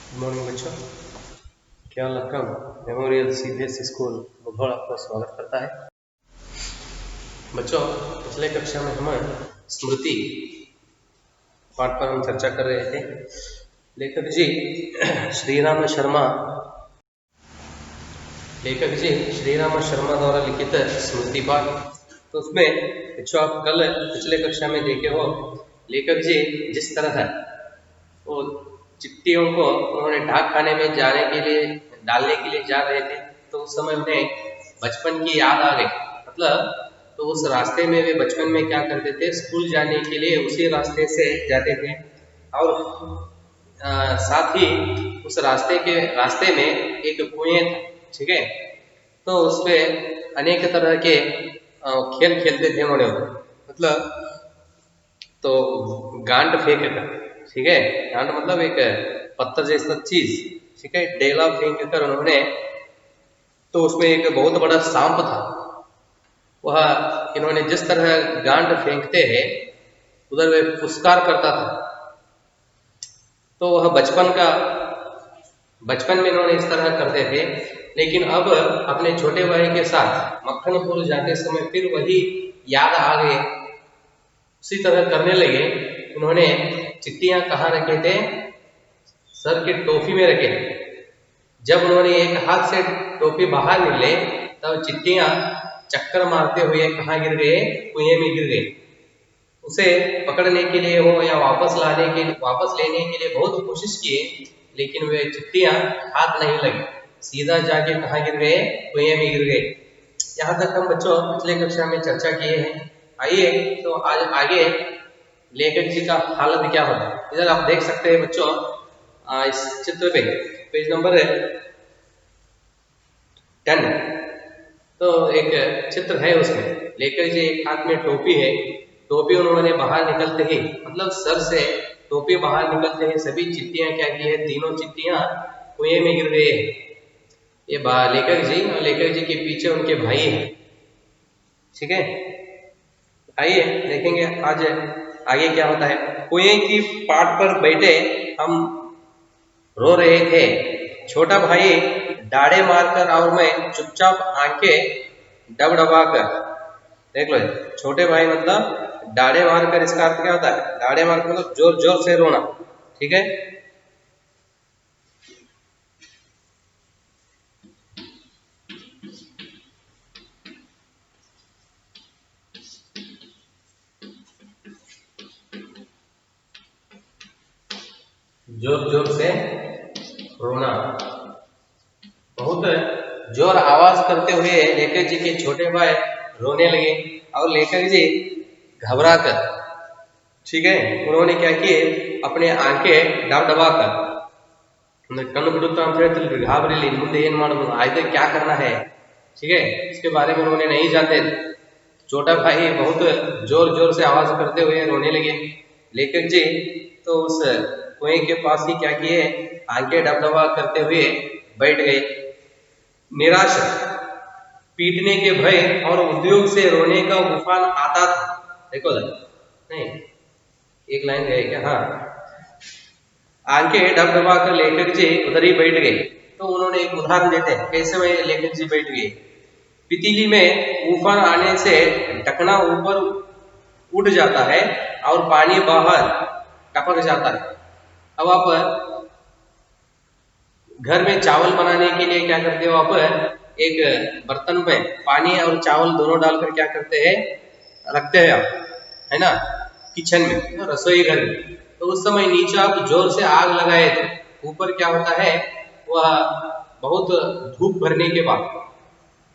Good morning बच्चों। क्या Lakkam memorial CBSE school Mudhol आपका स्वागत करता है। बच्चों, पिछले कक्षा में हम स्मृति पाठ पर हम चर्चा कर रहे थे। लेखक जी श्री राम शर्मा द्वारा लिखित स्मृति पाठ। तो उसमें बच्चों आप कल पिछले कक्षा में देखे हो, लेखक जी जिस तरह वो चिट्ठियों को उन्होंने डाक खाने में जाने के लिए डालने के लिए जा रहे थे, तो उस समय उन्हें बचपन की याद आ गई। मतलब तो उस रास्ते में वे बचपन में क्या करते थे, स्कूल जाने के लिए उसी रास्ते से जाते थे। और साथ ही उस रास्ते में एक कुएं था, ठीक है। तो उसमें अनेक तरह के खेल खेलते थे उन्होंने। मतलब तो गांठ फेंक कर, ठीक है, गांठ मतलब एक पत्थर जैसा चीज, ठीक है, डेला फेंक कर उन्होंने, तो उसमें एक बहुत बड़ा सांप था। वह इन्होंने जिस तरह गांठ फेंकते हैं उधर वे पुरस्कार करता था। तो वह बचपन में इन्होंने इस तरह करते थे। लेकिन अब अपने छोटे भाई के साथ मक्खनपुर जाते समय फिर वही याद आ गए, उसी तरह करने लगे। उन्होंने चिट्ठियां कहाँ रखे थे, सर के टोपी में रखे। जब उन्होंने एक हाथ से टोपी बाहर निकले तब चिट्ठियां चक्कर मारते हुए कहाँ गिर गए, कुएं में गिर गए। उसे पकड़ने के लिए हो या वापस लेने के लिए बहुत कोशिश किए, लेकिन वे चिट्ठियां हाथ नहीं लगी, सीधा जाके कहाँ गिर गए, कुएं में गिर गए। यहाँ तक हम बच्चों पिछले कक्षा में चर्चा किए हैं। आइए तो आज आगे लेखक जी का हालत क्या होता है, इधर आप देख सकते हैं बच्चों। इस चित्र पे पेज नंबर 10, तो एक चित्र है, उसमें लेखक जी एक हाथ में टोपी है। टोपी उन्होंने बाहर निकलते ही, मतलब सर से टोपी बाहर निकलते ही सभी चिट्ठियां क्या की है, तीनों चिट्ठियां कुएं में गिर गए। ये लेखक जी और लेखक जी के पीछे उनके भाई हैं, ठीक है। आइए देखेंगे आज आगे क्या होता है। कुएं की पाट पर बैठे हम रो रहे थे, छोटा भाई डाड़े मारकर और मैं चुपचाप आंखें डबडबाकर। देख लो, छोटे भाई मतलब डाड़े मारकर, इसका अर्थ क्या होता है, डाड़े मारकर मतलब जोर जोर से रोना, ठीक है। जोर जोर से रोना, बहुत जोर आवाज करते हुए लेखक जी के छोटे भाई रोने लगे। और लेखक जी घबरा कर, ठीक है, उन्होंने क्या किए, अपने आंखें डबडबा कर कಣ್ಣು बिडुत्ता ಅಂತ ಹೇಳ್ತಿಲ್ರಿ, ಗಾಬರಿಲಿ ಮುಂದೆ ಏನ್ ಮಾಡೋದು, आगे क्या करना है, ठीक है, इसके बारे में उन्होंने नहीं जानते। छोटा भाई बहुत जोर जोर से आवाज करते हुए रोने लगे। लेखक जी तो उस कुएं के पास ही क्या किए, आंखें डबडबा करते हुए बैठ गए। निराश, पीटने के भय और उद्योग से रोने का उफान आता था। देखो नहीं, एक लाइन रहे क्या, हाँ, आंखें डबडबा कर लेखक जी उधर ही बैठ गए। तो उन्होंने एक उदाहरण देते हैं कैसे वे लेखक जी बैठ गए। पतीली में उफान आने से ढकना ऊपर उठ जाता है और पानी बाहर टपक जाता है। अब आप घर में चावल बनाने के लिए क्या करते हो, आप एक बर्तन में पानी और चावल दोनों डालकर क्या करते हैं, रखते हैं आप, है ना, किचन में, रसोई घर में। तो उस समय नीचे आप जोर से आग लगाए थे, ऊपर क्या होता है, वह बहुत धूप भरने के बाद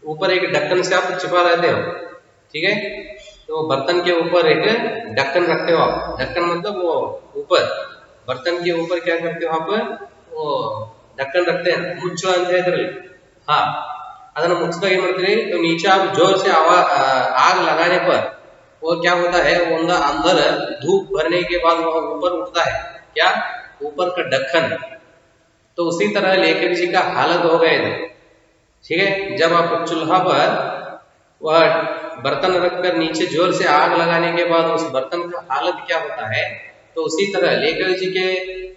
ऊपर एक ढक्कन से आप छिपा रहते हो, ठीक है। तो बर्तन के ऊपर एक ढक्कन रखते हो आप, ढक्कन मतलब वो ऊपर बर्तन के ऊपर क्या करते हो आप, वो ढक्कन रखते हैं, मुಚ್ಚು ಅಂತ ಹೇಳ್ತಿರಲ್ಲ, हाँ, ಅದನ್ನು ಮುಚ್ಚದಾಗ ಏನು ಮಾಡ್ತೀರಿ, तो नीचे आप जोर से आग लगाने पर वो क्या होता है, वो अंदर धूप भरने के बाद वह ऊपर उठता है, क्या, ऊपर का ढक्कन। तो उसी तरह लेखक जी का हालत हो गए थे, ठीक है। जब आप चूल्हा पर वह बर्तन रखकर नीचे जोर से आग लगाने के बाद उस बर्तन का हालत क्या होता है, तो उसी तरह लेखक जी के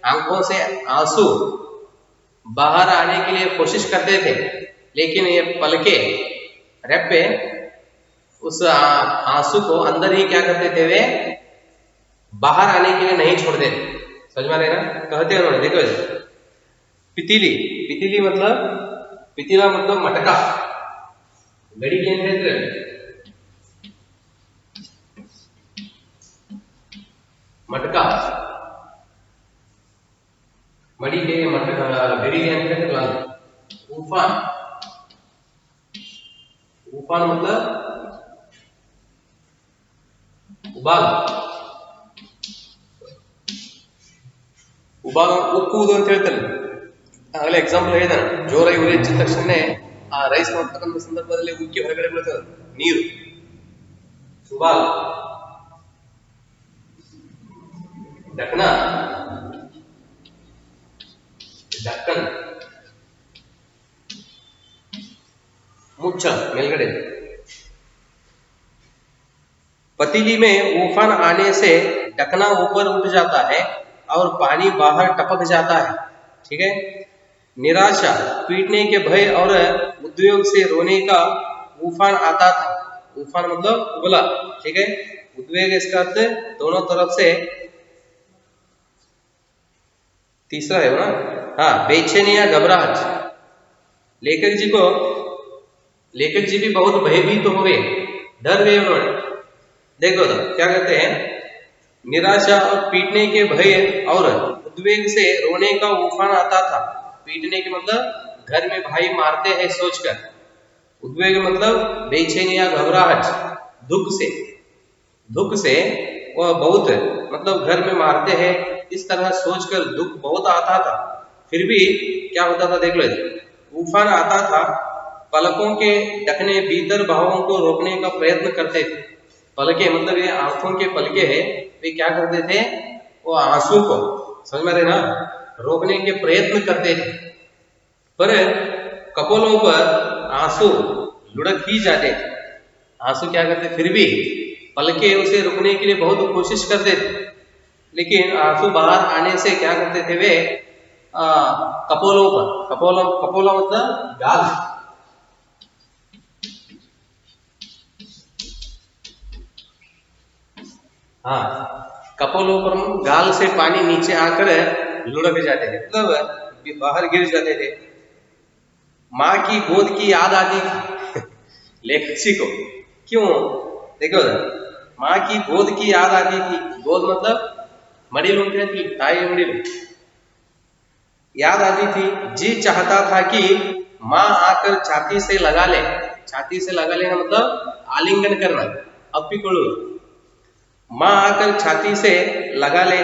आंखों से आंसू बाहर आने के लिए कोशिश करते थे, लेकिन ये पलके रेप्पे उस आंसू को अंदर ही क्या करते थे, वे बाहर आने के लिए नहीं छोड़ते थे। समझ में आ रहे ना? कहते हैं उन्होंने, देखो पितीली, पितीली मतलब, पितीला मतलब मटका, घड़ी के अंदर मटका, मड़ी के मटका, घड़ी के अंदर उफान, उफान मतलब उबाल, ಉಬಾಗ ಉಕ್ಕುವುದು ಅಂತ ಹೇಳ್ತಾರೆ. ಆಗಲೇ ಎಕ್ಸಾಂಪಲ್ ಹೇಳಿದಾನೆ, ಜೋರಾಗಿ ಉರಿ ಹಚ್ಚಿದ ತಕ್ಷಣ ಆ ರೈಸ್ ಮಾಡ್ತಕ್ಕಂಥ ಸಂದರ್ಭದಲ್ಲಿ ಉಕ್ಕಿ ಹೊರಗಡೆ ಬೀಳ್ತದೆ ನೀರು, ಉಬಾಲ್. ಢಕ್ನ, ढक्कन, मुच्छा मेलगड़े. पतीली में उफान आने से ढकना ऊपर उठ जाता है और पानी बाहर टपक जाता है. ठीक है. निराशा, पीटने के भय और उद्योग से रोने का उफान आता था. उफान मतलब उबला. ठीक है. उद्वेग इसका अर्थ दोनों तरफ से, तीसरा है ना, हाँ, बेचैनी या घबराहट. लेखक जी भी बहुत भयभीत तो हो गए, डर गए उन्होंने. देखो तो क्या कहते हैं, निराशा और पीटने के भय और उद्वेग से रोने का उफान आता था. पीटने के मतलब घर में भाई मारते हैं सोचकर. उद्वेग मतलब बेचैनी या घबराहट, दुख से वह बहुत मतलब घर में मारते हैं, इस तरह सोचकर दुख बहुत आता था. फिर भी क्या होता था, देख लो, उफान आता था. पलकों के ढकने भीतर भावों को रोकने का प्रयत्न करते थे. पलके मतलब ये आंखों के पलके हैं, वे क्या करते थे, वो आंसू को, समझ में रहे ना, रोकने के प्रयत्न करते थे, पर कपोलों पर आंसू लुढ़क ही जाते थे. आंसू क्या करते, फिर भी पलके उसे रुकने के लिए बहुत कोशिश करते थे, लेकिन आंसू बाहर आने से क्या करते थे वे, कपोलों पर, कपोला मतलब गाल, हाँ, कपोलों पर गाल से पानी नीचे आकर लुढ़क जाते थे, मतलब बाहर गिर जाते थे. माँ की गोद की याद आती थी लेखक जी को. क्यों? देखो, माँ की गोद की याद आती थी. गोद मतलब मड़ील उनके थी, ताई मड़ील याद आती थी. जी चाहता था कि माँ आकर छाती से लगा ले. छाती से लगा लेना मतलब आलिंगन करना, अप्पिकोळु. माँ आकर छाती से लगा ले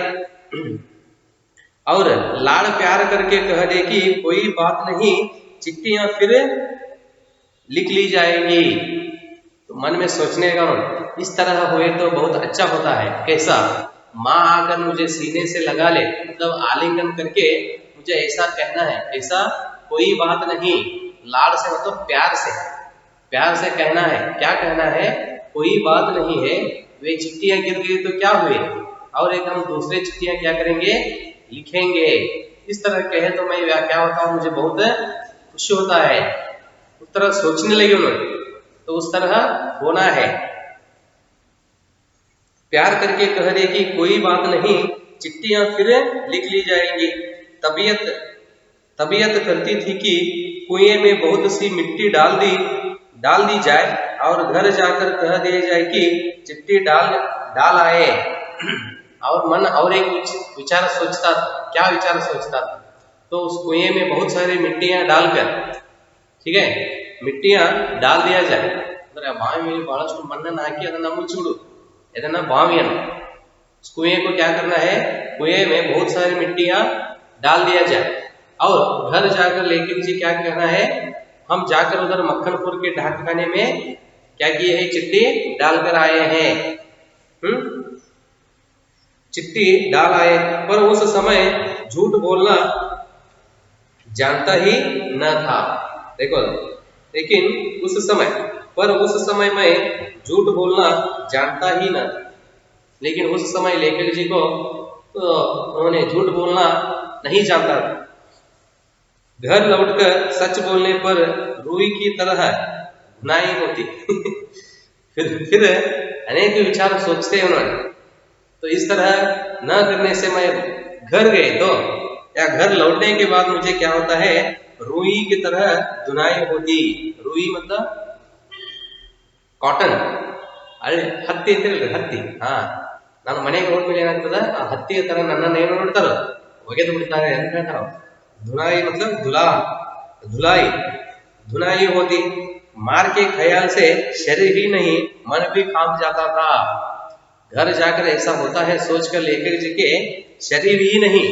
और लाड़ प्यार करके कह दे कि कोई बात नहीं, चिट्ठियां फिर लिख ली जाएंगी. तो मन में सोचने का, इस तरह हुए तो बहुत अच्छा होता है. कैसा? माँ आकर मुझे सीने से लगा ले, मतलब आलिंगन करके मुझे ऐसा कहना है, ऐसा कोई बात नहीं. लाड़ से मतलब प्यार से कहना है. क्या कहना है? कोई बात नहीं है. वे चिट्ठियां गिर गई तो क्या हुए, और एक हम दूसरे चिट्ठियां क्या करेंगे, लिखेंगे. इस तरह कहे तो मैं क्या होता हूँ, मुझे बहुत खुशी होता है. उस तरह सोचने लगे उन्होंने, तो उस तरह होना है. प्यार करके कह दे कि कोई बात नहीं, चिट्ठियां फिर लिख ली जाएंगी. तबीयत करती थी कि कुएं में बहुत सी मिट्टी डाल दी जाए और घर जाकर कह दिया जाए कि चिट्ठी डाल आए. और मन और एक विचार सोचता था. क्या विचार सोचता था? तो उस कुएं में बहुत सारी मिट्टियां डालकर, ठीक है, मिट्टियां डाल दिया जाए. बावी में बहळಷ್ಟು ಮಣ್ಣನ್ನು ಹಾಕಿ ಅದನ್ನ ಮುಚ್ಚಿಬಿಡು, ಇದನ್ನ ಬಾವಿಯನ್ನು. कुएं को क्या करना है, कुएं में बहुत सारी मिट्टियां डाल दिया जाए और घर जाकर लेखक जी क्या कहना है, हम जाकर उधर मक्खनपुर के ढाकखाने में क्या किए हैं, चिट्ठी डालकर आए हैं. चिट्ठी डाल आए, पर उस समय झूठ बोलना जानता ही न था. देखो, लेकिन उस समय मैं झूठ बोलना जानता ही न था. लेकिन उस समय लेखक जी को तो उन्होंने झूठ बोलना नहीं जानता था. घर लौटकर सच बोलने पर रूई की तरह धुनाई होती। फिर अनेक विचार सोचते हैं उन्होंने, तो इस तरह न करने से मैं घर गए तो या घर लौटने के बाद मुझे क्या होता है, रुई की तरह धुनाई होती। रुई मतलब ಕಾಟನ್, ಹಳ್ಳಿ ಹತ್ತಿ ಅಂತ ಹೇಳ್ರಿ, ಹತ್ತಿ. ನಾನು ಮನೆಗೆ ಹೋದ್ಮೇಲೆ ಏನಾಗ್ತದ, ಆ ಹತ್ತಿಯ ತರ ನನ್ನನ್ನು ಏನು ನೋಡ್ತಾರ, ಒಗೆದು ಬಿಡ್ತಾರೆ ಅಂತ ಹೇಳ್ತಾರ. धुनाई मतलब धुलाई धुनाई होती। मार के ख्याल से शरीर ही नहीं मन भी कांप जाता था। घर जाकर ऐसा होता है सोचकर लेखक जी के शरीर ही नहीं,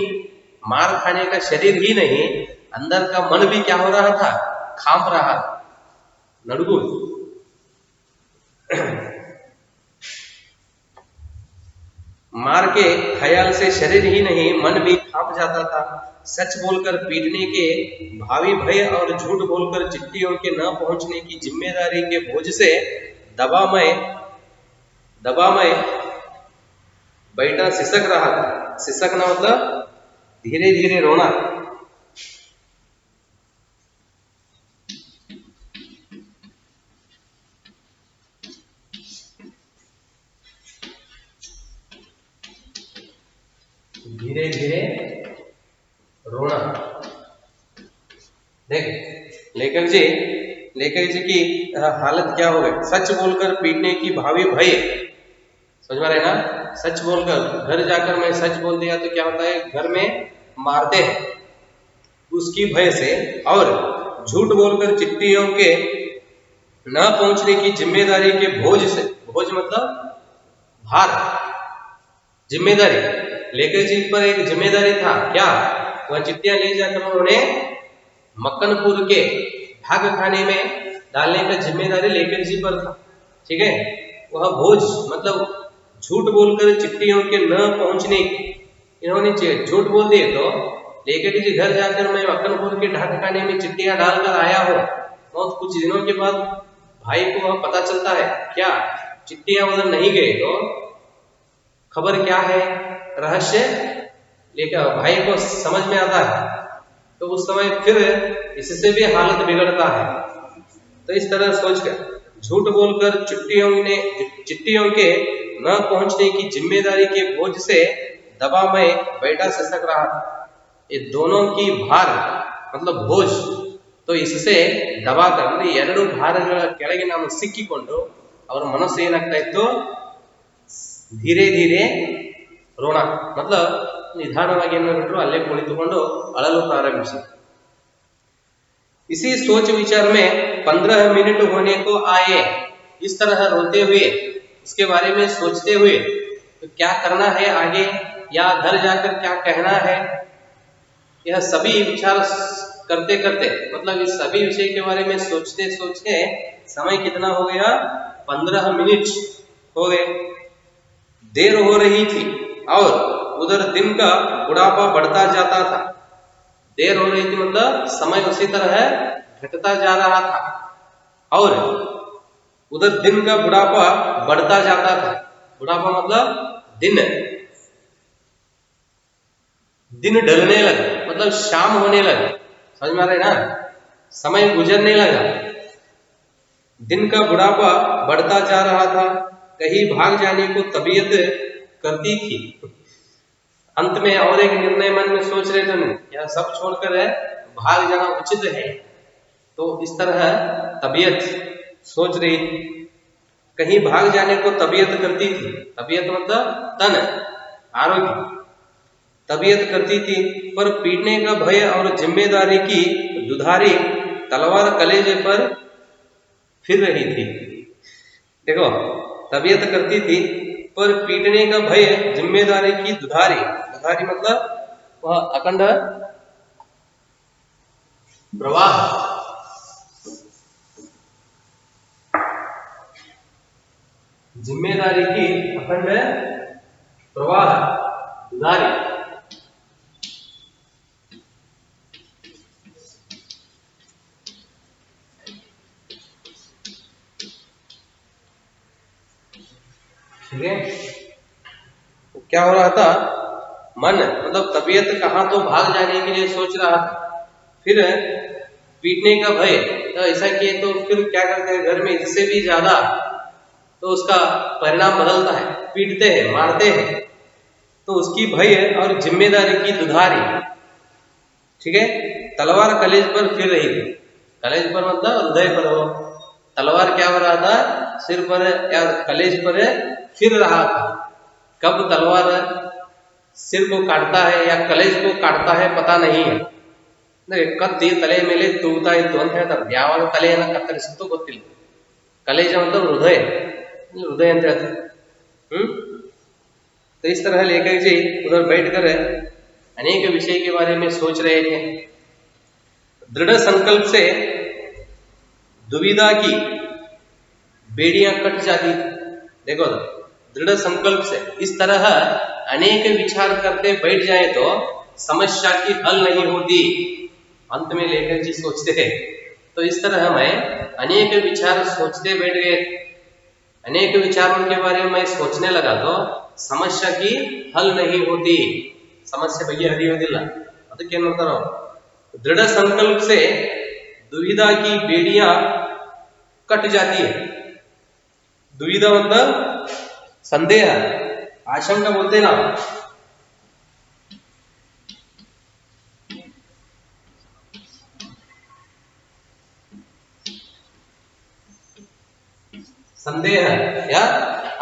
मार खाने का शरीर ही नहीं, अंदर का मन भी क्या हो रहा था, कांप रहा, नड़गू। मार के ख्याल से शरीर ही नहीं मन भी कांप जाता था। सच बोलकर पीटने के भावी भय और झूठ बोलकर चिट्ठियों के न पहुंचने की जिम्मेदारी के बोझ से दबा मैं बैठा सिसक रहा था। सिसकना मतलब धीरे धीरे रोना। धीरे धीरे रोना। देख लेखक जी की हालत क्या हो गई। सच बोलकर पीटने की भावी भय, समझ में रहे ना, सच बोलकर, घर जाकर मैं सच बोल दिया तो क्या होता है, घर में मारते हैं, उसकी भय से, और झूठ बोलकर चिट्ठियों के न पहुंचने की जिम्मेदारी के बोझ से, बोझ मतलब भार, जिम्मेदारी, लेखक जी पर एक जिम्मेदारी था, क्या, वह चिट्ठियां ले जाकर उन्होंने मक्कनपुर के ढाक खाने में डालने का जिम्मेदारी लेखक जी पर था। ठीक है, वह बोझ मतलब झूठ बोलकर चिट्ठियों के न पहुंचने, इन्होंने झूठ बोल दिए तो लेखक जी घर जाकर मैं मक्कनपुर के ढाक खाने में चिट्ठियां डालकर आया हूं, और कुछ दिनों के बाद भाई को वह पता चलता है, क्या चिट्ठियां उधर नहीं गए तो खबर क्या है, रहस्य लेकर भाई को समझ में आता है, तो उस समय फिर इससे भी हालत बिगड़ता है। तो इस तरह सोचकर झूठ बोलकर चिट्ठियों के न पहुंचने की जिम्मेदारी के बोझ से दबा मैं बैठा सिसक रहा था। ये दोनों की भार मतलब बोझ, तो इससे दबा कर ಎರಡು ಭಾರಗಳ ಕೆಳಗೆ ನಾನು ಸಿಕ್ಕಿಕೊಂಡು ಅವರ ಮನಸ್ಸು ಏನಾಗ್ತಾ ಇತ್ತು, धीरे धीरे रोना मतलब निधानವಾಗಿ ಏನು ಮಾಡಿದ್ರು, ಅಲ್ಲೇ ಕುಳಿತುಕೊಂಡು ಅಳಲು ಪ್ರಾರಂಭಿಸಿ। इसी सोच विचार में 15 मिनट होने को आए। इस तरह रोते हुए, इसके बारे में सोचते हुए, तो क्या करना है आगे या घर जाकर क्या कहना है, यह सभी विचार करते करते, मतलब इस सभी विषय के बारे में सोचते सोचते समय कितना हो गया, 15 मिनट हो गए। देर हो रही थी और उधर दिन का बुढ़ापा बढ़ता जाता था। देर हो रही थी मतलब समय उसी तरह घटता जा रहा था, और उधर दिन का बुढ़ापा बढ़ता जाता था। बुढ़ापा मतलब दिन ढलने लगा, मतलब शाम होने लगा, समझ में आ रहा है ना, समय गुजरने लगा, दिन का बुढ़ापा बढ़ता जा रहा था। कहीं भाग जाने को तबीयत करती थी। अंत में और एक निर्णय मन में सोच रहे थे, यह सब छोड़कर भाग जाना उचित है। तो इस तरह तबीयत सोच रही थी, कहीं भाग जाने को तबीयत करती थी। तबीयत मतलब तन, आरोग्य, तबीयत करती थी, पर पीटने का भय और जिम्मेदारी की दुधारी तलवार कलेजे पर फिर रही थी। देखो, तबीयत करती थी पर पीटने का भय, जिम्मेदारी की दुधारी, दुधारी मतलब वह अखंड प्रवाह, जिम्मेदारी की अखंड प्रवाह, दुधारी। ठीक है, क्या हो रहा था, मन मतलब तबीयत कहां तो भाग जाने के लिए सोच रहा था, फिर पीटने का भय, तो ऐसा किए तो फिर क्या करते हैं घर में इससे भी ज्यादा तो उसका परिणाम बदलता है, पीटते हैं मारते हैं, तो उसकी भय और जिम्मेदारी की दुधारी, ठीक है। तलवार कलेज पर फिर रही थी, कलेज पर मतलब हृदय पर हो, तलवार क्या हो रहा था सिर पर या कलेज पर फिर रहा था। कब तलवार सिर को काटता है या कलेज को काटता है पता नहीं है, ಕತ್ತಿ ತಲೆ ಮೇಲೆ ತೂಗ್ತಾ ಇತ್ತು ಅಂತ ಹೇಳ್ತಾರೆ. ಯಾವಾಗ ತಲೆಯನ್ನು ಕತ್ತರಿಸಿತ್ತು ಗೊತ್ತಿಲ್ಲ. कलेजा मतलब हृदय, हृदय ಅಂತ ಹೇಳ್ತಾರೆ. तो इस तरह लेकर जी उधर बैठकर अनेक विषय के बारे में सोच रहे थे. दृढ़ संकल्प से दुविधा की बेड़ियां कट जाती थी. देखो दृढ़ संकल्प से इस तरह अनेक विचार करते बैठ जाए तो समस्या की हल नहीं होती. अंत में लेखक जी सोचते हैं तो इस तरह मैं अनेक विचार सोचते बैठ गए, अनेक विचारों के बारे में मैं सोचने लगा तो समस्या की हल नहीं होती, समस्या बಗೆಹರಿಯೋದಿಲ್ಲ. ಅದಕ್ಕೆ ಏನು ಮಾಡ್ತಾರೋ दृढ़ संकल्प से दुविधा की बेड़ियां कट जाती है. दुविधा मतलब संदेह, आशंका बोलते ना. संदेह या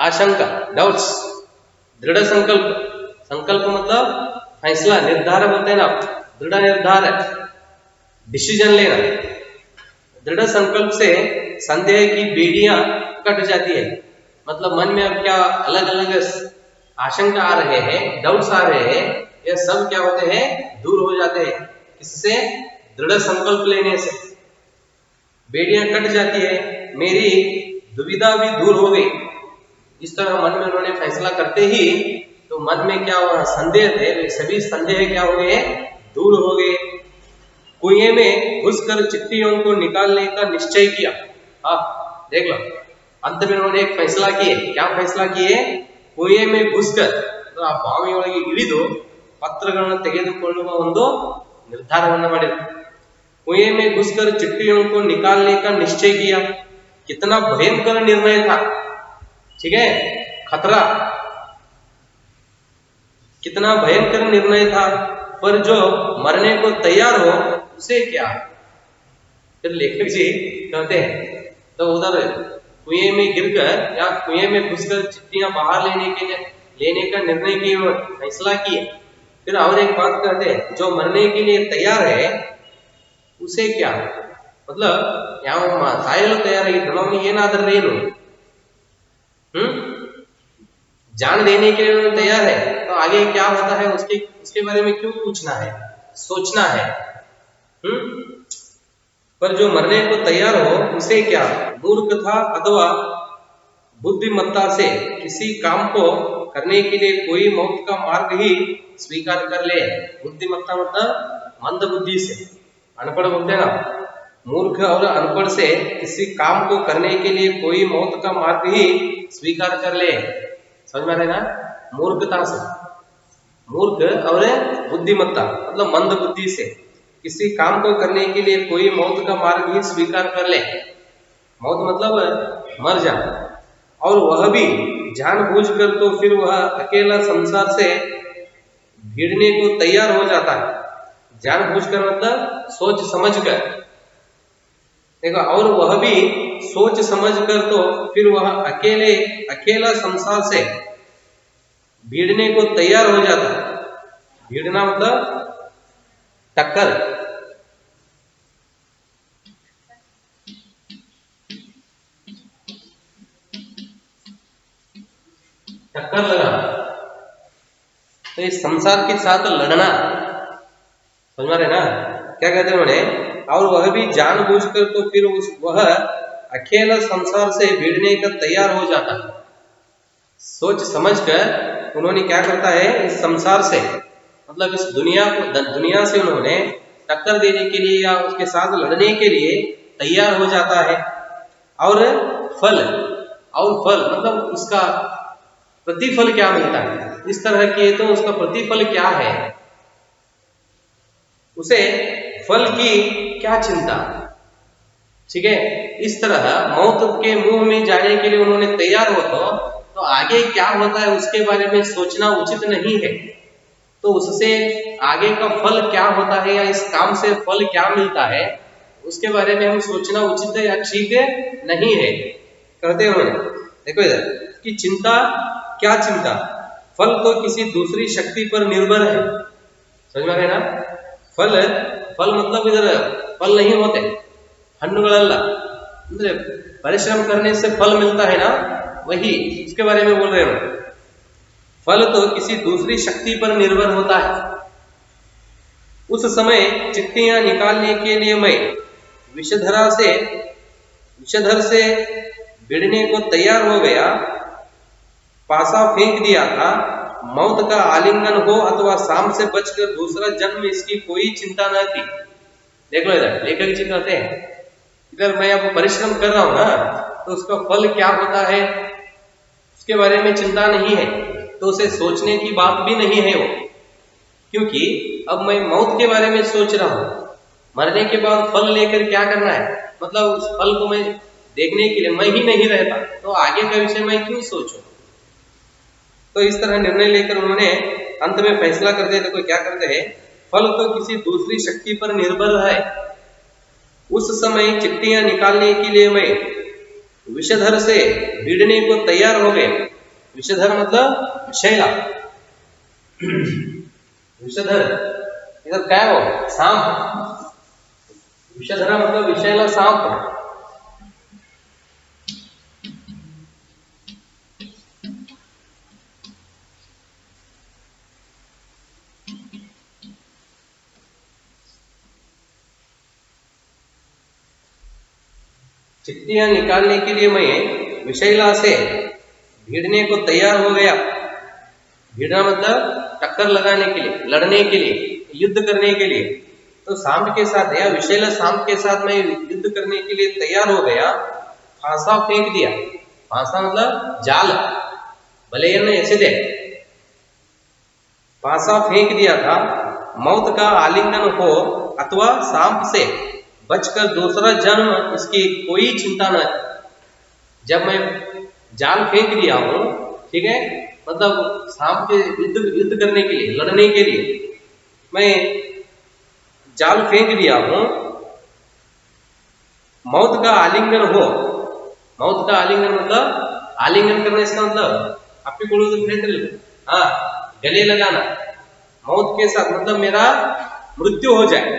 आशंका, डाउट्स. दृढ़ संकल्प, संकल्प मतलब फैसला, निर्धार बोलते हैं ना, दृढ़ निर्धार, डिसीजन लेना. दृढ़ संकल्प से संदेह की बेड़ियां कट जाती है, मतलब मन में अब क्या अलग अलग आशंका आ रहे हैं, डाउट्स आ रहे हैं, यह सब क्या होते हैं दूर हो जाते हैं. इससे दृढ़ संकल्प लेने से बेड़ियां कट जाती है, मेरी दुविधा भी दूर हो गई. इस तरह मन में उन्होंने फैसला करते ही तो मन में क्या हुआ, संदेह थे, सभी संदेह क्या हो गए, दूर हो गए. कुएं में घुसकर चिट्ठियों को निकालने का निश्चय किया. देख लो अंत में उन्होंने एक फैसला किए. क्या फैसला किए, कुएं में घुसकर ಆ ಬಾವಿಯೊಳಗೆ ಇಳಿದು ಪತ್ರಗಳನ್ನು ತೆಗೆದುಕೊಳ್ಳುವ ಒಂದು ನಿರ್ಧಾರವನ್ನು ಮಾಡಿದರು. कुएं में घुसकर चिट्ठियों को निकालने का निश्चय किया. कितना भयंकर निर्णय था, ठीक है, खतरा, कितना भयंकर निर्णय था, पर जो मरने को तैयार हो उसे क्या. फिर लेखक जी कहते हैं तो उधर कुएं में गिरकर या कुएं में घुसकर चिट्ठियां बाहर लेने का निर्णय किए, फैसला किए. फिर और एक बात कहते हैं, जो मरने के लिए तैयार है उसे क्या, मतलब ಯಾವ ಸಾಯಲು ತಯಾರಾಗಿದ್ದು ಅವನಿಗೆ ಏನಾದರೂ ಏನು, जान देने के लिए तैयार है तो आगे क्या होता है उसके बारे में क्यों पूछना है, सोचना है. पर जो मरने को तैयार हो उसे क्या, मूर्ख था अथवा बुद्धिमत्ता से किसी काम को करने के लिए कोई मौत का मार्ग ही स्वीकार कर ले. बुद्धिमत्ता मतलब मंद बुद्धि से, अनपढ़ बोलते हैं ना, मूर्ख और अनपढ़ से किसी काम को करने के लिए कोई मौत का मार्ग ही स्वीकार कर ले. समझ में आ रहा है ना, मूर्खता से, मूर्ख और बुद्धिमत्ता मतलब मंद बुद्धि से किसी काम को करने के लिए कोई मौत का मार्ग ही स्वीकार कर ले. मौत मतलब मर जाना, और वह भी जानबूझकर, तो फिर वह अकेला संसार से भिड़ने को तैयार हो जाता है. जानबूझकर मतलब सोच समझकर, देखो, और वह भी सोच समझकर, तो फिर वह अकेला संसार से भिड़ने को तैयार हो जाता है. भिड़ना मतलब टक्कर, टक्कर लगाना, तो इस संसार के साथ लड़ना. समझ रहे ना क्या कहते हैं उन्हें, और वह भी जानबूझकर, तो फिर वह अकेला संसार से भिड़ने का तैयार हो जाता है. सोच समझकर उन्होंने क्या करता है, इस संसार से मतलब इस दुनिया से उन्होंने टक्कर देने के लिए या उसके साथ लड़ने के लिए तैयार हो जाता है. और फल मतलब उसका प्रतिफल क्या मिलता है, इस तरह किए तो उसका प्रतिफल क्या है, उसे फल की क्या चिंता। ठीक है, इस तरह मौत के मुंह में जाने के लिए उन्होंने तैयार हो तो आगे क्या होता है उसके बारे में सोचना उचित नहीं है। तो उससे आगे का फल क्या होता है या इस काम से फल क्या मिलता है उसके बारे में हम सोचना उचित है या ठीक नहीं है। कहते हैं उन्होंने, देखो इधर कि चिंता, क्या चिंता, फल तो किसी दूसरी शक्ति पर निर्भर है। समझ में आ गया ना? फल, फल मतलब इधर फल नहीं होते, हन्नुगळल्ल ಅಂದ್ರೆ परिश्रम करने से फल मिलता है ना, वही इसके बारे में बोल रहे हैं। फल तो किसी दूसरी शक्ति पर निर्भर होता है। उस समय चिट्ठियां निकालने के लिए मैं विषधर से भिड़ने को तैयार हो गया, पासा फेंक दिया था। मौत का आलिंगन हो अथवा शाम से बचकर दूसरा जन्म इसकी कोई चिंता न थी। देख लो इधर लेखक जी कहते हैं, इधर मैं अब परिश्रम कर रहा हूं ना, तो उसका फल क्या होता है उसके बारे में चिंता नहीं है, तो उसे सोचने की बात भी नहीं है वो, क्योंकि अब मैं मौत के बारे में सोच रहा हूं। मरने के बाद फल लेकर क्या करना है, मतलब उस फल को मैं देखने के लिए मैं ही नहीं रहता, तो आगे का विषय मैं क्यों सोचूं। तो इस तरह निर्णय लेकर उन्होंने अंत में फैसला करते हैं। तो क्या करते हैं, फल तो किसी दूसरी शक्ति पर निर्भर है। उस समय चिट्ठियां निकालने के लिए मैं विषधर से भिड़ने को तैयार हो गए। विषधर मतलब विषैला, विषधर इधर क्या हो, सांप। विषधर मतलब विषैला सांप। चिट्ठियां निकालने के लिए मैं विषैला से भिड़ने को तैयार हो गया। भिड़ना मतलब टक्कर लगाने के लिए, लड़ने के लिए, युद्ध करने के लिए। तो सांप के साथ या विषैला सांप के साथ मैं युद्ध करने के लिए तैयार हो गया। फांसा फेंक दिया। फांसा मतलब जाल, बलेयन ऐसे दे। फांसा फेंक दिया था। मौत का आलिंगन हो अथवा सांप से बचकर दूसरा जन्म इसकी कोई चिंता न। जब मैं जाल फेंक दिया हूं, ठीक है, मतलब सांप के युद्ध करने के लिए, लड़ने के लिए मैं जाल फेंक दिया हूं। मौत का आलिंगन हो, मौत का आलिंगन मतलब आलिंगन करना, इसका मतलब आपके हाँ गले लगाना। मौत के साथ मतलब मेरा मृत्यु हो जाए,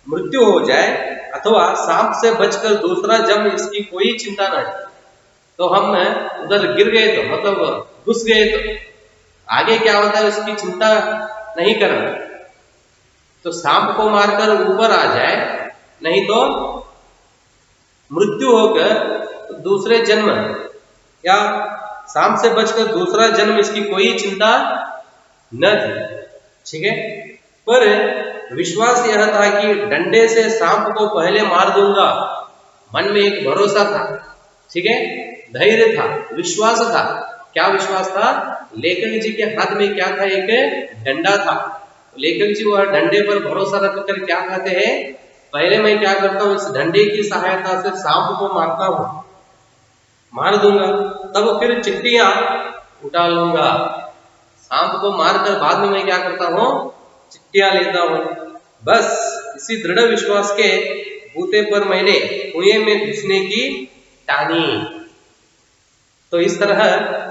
मृत्यु हो जाए अथवा सांप से बचकर दूसरा जन्म इसकी कोई चिंता नहीं। तो हम उधर गिर गए तो मतलब घुस गए तो आगे क्या होता है उसकी चिंता नहीं करना। तो सांप को मारकर ऊपर आ जाए, नहीं तो मृत्यु होकर दूसरे जन्म या सांप से बचकर दूसरा जन्म इसकी कोई चिंता न थी। ठीक है, पर विश्वास यह था कि डंडे से सांप को पहले मार दूंगा। मन में एक भरोसा था, ठीक है, धैर्य था, विश्वास था। क्या विश्वास था? लेखक जी के हाथ में क्या था? एक डंडा था। लेखक जी वह डंडे पर भरोसा रखकर क्या कहते हैं, पहले मैं क्या करता हूं, इस डंडे की सहायता से सांप को मारता हूं, मार दूंगा, तब फिर चिट्ठियां उठा लूंगा। सांप को मारकर बाद में मैं क्या करता हूं, चिट्ठियां लेता हूं। बस इसी दृढ़ विश्वास के बूते पर मैंने कुएं में घुसने की ठानी। तो इस तरह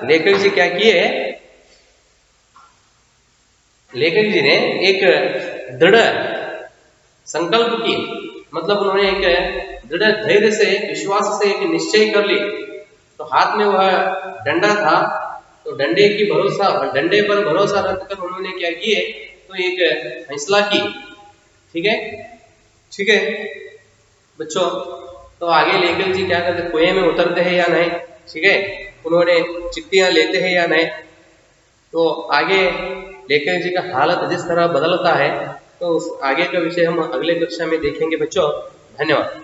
लेखक जी क्या किए, लेखक जी ने एक दृढ़ संकल्प किए, मतलब उन्होंने एक दृढ़ धैर्य से, विश्वास से एक निश्चय कर लिए। तो हाथ में वह डंडा था, तो डंडे पर भरोसा रखकर उन्होंने क्या किए, तो एक फैसला की। ठीक है, ठीक है बच्चों, तो आगे लेखक जी क्या करते, कुएं में उतरते हैं या नहीं, ठीक है, उन्होंने चिट्ठियां लेते हैं या नहीं। तो आगे लेखक जी का हालत जिस तरह बदलता है, तो उस आगे का विषय हम अगले कक्षा में देखेंगे बच्चों। धन्यवाद।